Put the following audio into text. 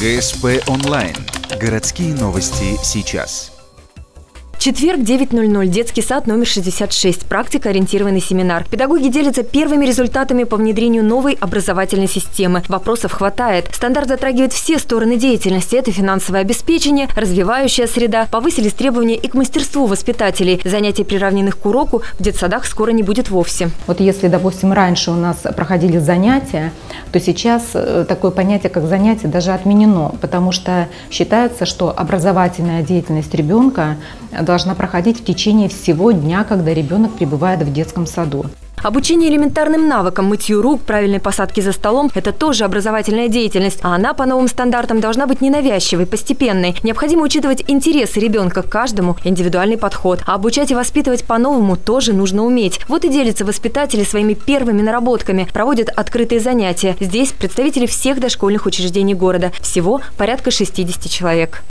ГСП онлайн. Городские новости сейчас. Четверг, 9:00. Детский сад номер 66. Практикоориентированный семинар. Педагоги делятся первыми результатами по внедрению новой образовательной системы. Вопросов хватает. Стандарт затрагивает все стороны деятельности. Это финансовое обеспечение, развивающая среда. Повысились требования и к мастерству воспитателей. Занятий, приравненных к уроку, в детсадах скоро не будет вовсе. Вот если, допустим, раньше у нас проходили занятия, то сейчас такое понятие, как занятие, даже отменено, потому что считается, что образовательная деятельность ребенка должна проходить в течение всего дня, когда ребенок пребывает в детском саду. Обучение элементарным навыкам, мытью рук, правильной посадке за столом – это тоже образовательная деятельность. А она по новым стандартам должна быть ненавязчивой, постепенной. Необходимо учитывать интересы ребенка, к каждому индивидуальный подход. А обучать и воспитывать по-новому тоже нужно уметь. Вот и делятся воспитатели своими первыми наработками. Проводят открытые занятия. Здесь представители всех дошкольных учреждений города. Всего порядка 60 человек.